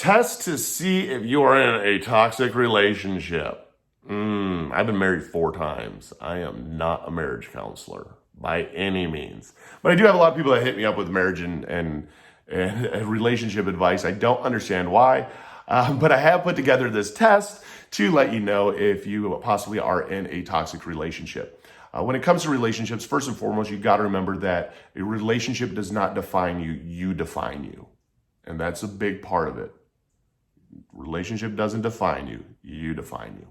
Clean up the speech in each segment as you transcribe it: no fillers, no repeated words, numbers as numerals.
Test to see if you are in a toxic relationship. I've been married 4 times. I am not a marriage counselor by any means. But I do have a lot of people that hit me up with marriage and relationship advice. I don't understand why, but I have put together this test to let you know if you possibly are in a toxic relationship. When it comes to relationships, first and foremost, you got to remember that a relationship does not define you, you define you. And that's a big part of it. Relationship doesn't define you, you define you.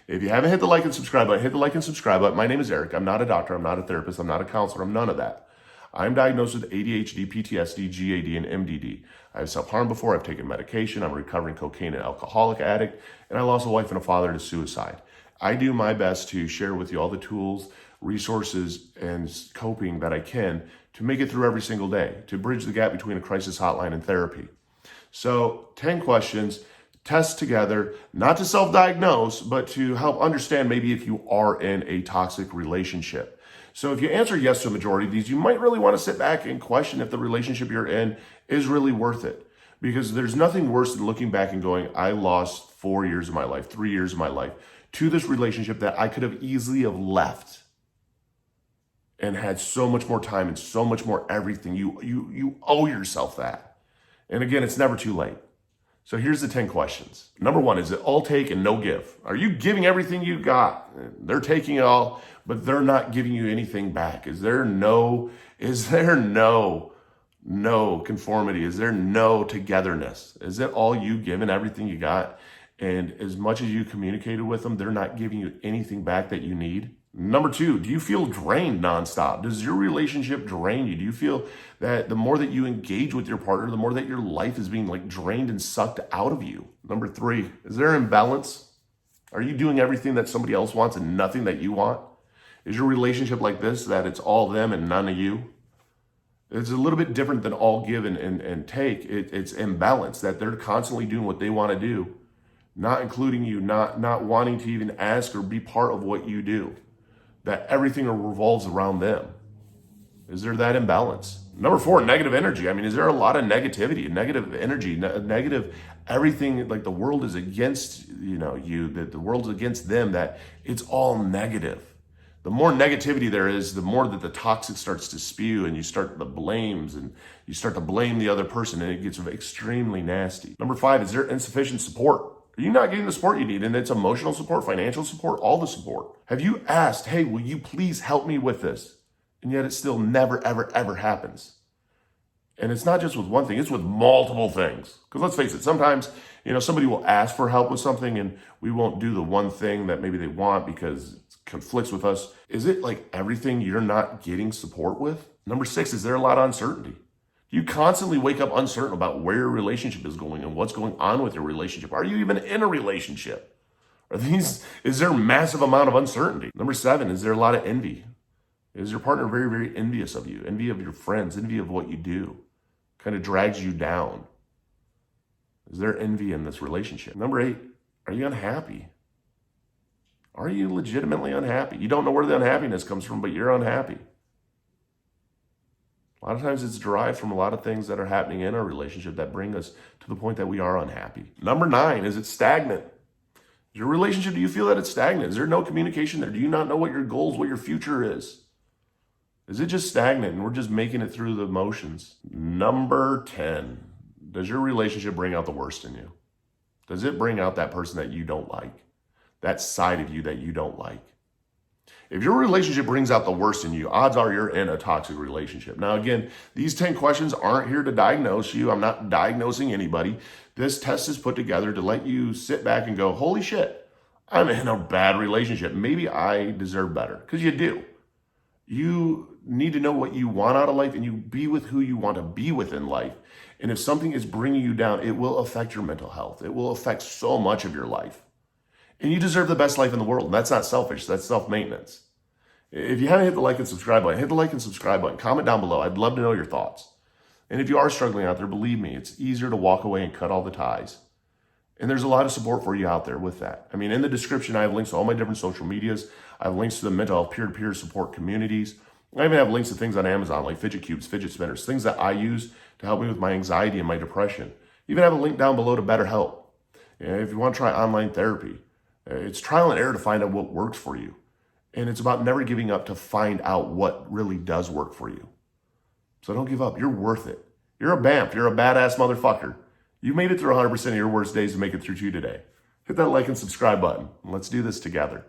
If you haven't hit the like and subscribe button, hit the like and subscribe button. My name is Eric. I'm not a doctor. I'm not a therapist. I'm not a counselor. I'm none of that. I'm diagnosed with ADHD, PTSD, GAD, and MDD. I've self-harmed before. I've taken medication. I'm a recovering cocaine and alcoholic addict. And I lost a wife and a father to suicide. I do my best to share with you all the tools, resources, and coping that I can to make it through every single day, to bridge the gap between a crisis hotline and therapy. So 10 questions, test together, not to self-diagnose, but to help understand maybe if you are in a toxic relationship. So if you answer yes to a majority of these, you might really want to sit back and question if the relationship you're in is really worth it. Because there's nothing worse than looking back and going, I lost 4 years of my life, 3 years of my life to this relationship that I could have easily have left and had so much more time and so much more everything. You owe yourself that. And again, it's never too late. So here's the 10 questions. Number 1, is it all take and no give? Are you giving everything you got? They're taking it all, but they're not giving you anything back. Is there no conformity? Is there no togetherness? Is it all you giving everything you got? And as much as you communicated with them, they're not giving you anything back that you need? Number 2, do you feel drained nonstop? Does your relationship drain you? Do you feel that the more that you engage with your partner, the more that your life is being like drained and sucked out of you? Number 3, is there imbalance? Are you doing everything that somebody else wants and nothing that you want? Is your relationship like this, that it's all them and none of you? It's a little bit different than all give and take. It's imbalance, that they're constantly doing what they want to do, not including you, not wanting to even ask or be part of what you do. That everything revolves around them. Is there that imbalance? Number 4, negative energy. I mean, is there a lot of negativity, negative energy, negative everything, like the world is against, you, that the world's against them, that it's all negative. The more negativity there is, the more that the toxic starts to spew, and you start the blames and you start to blame the other person, and it gets extremely nasty. Number 5, is there insufficient support? Are you not getting the support you need? And it's emotional support, financial support, all the support. Have you asked, hey, will you please help me with this? And yet it still never, ever, ever happens. And it's not just with one thing, it's with multiple things. Because let's face it, sometimes, somebody will ask for help with something and we won't do the one thing that maybe they want because it conflicts with us. Is it like everything you're not getting support with? Number 6, is there a lot of uncertainty? You constantly wake up uncertain about where your relationship is going and what's going on with your relationship. Are you even in a relationship? Is there a massive amount of uncertainty? Number 7, is there a lot of envy? Is your partner very, very envious of you? Envy of your friends, envy of what you do? Kind of drags you down. Is there envy in this relationship? Number 8, are you unhappy? Are you legitimately unhappy? You don't know where the unhappiness comes from, but you're unhappy. A lot of times it's derived from a lot of things that are happening in our relationship that bring us to the point that we are unhappy. Number 9, is it stagnant? Your relationship, do you feel that it's stagnant? Is there no communication there? Do you not know what your goals, what your future is? Is it just stagnant and we're just making it through the motions? Number 10, does your relationship bring out the worst in you? Does it bring out that person that you don't like? That side of you that you don't like? If your relationship brings out the worst in you, odds are you're in a toxic relationship. Now, again, these 10 questions aren't here to diagnose you. I'm not diagnosing anybody. This test is put together to let you sit back and go, holy shit, I'm in a bad relationship. Maybe I deserve better, because you do. You need to know what you want out of life, and you be with who you want to be with in life. And if something is bringing you down, it will affect your mental health. It will affect so much of your life. And you deserve the best life in the world. And that's not selfish. That's self-maintenance. If you haven't hit the like and subscribe button, hit the like and subscribe button. Comment down below. I'd love to know your thoughts. And if you are struggling out there, believe me, it's easier to walk away and cut all the ties. And there's a lot of support for you out there with that. I mean, in the description, I have links to all my different social medias. I have links to the mental health peer-to-peer support communities. I even have links to things on Amazon like fidget cubes, fidget spinners, things that I use to help me with my anxiety and my depression. Even have a link down below to BetterHelp. If you want to try online therapy, it's trial and error to find out what works for you. And it's about never giving up to find out what really does work for you. So don't give up. You're worth it. You're a BAMF. You're a badass motherfucker. You made it through 100% of your worst days to make it through 2 today. Hit that like and subscribe button. And let's do this together.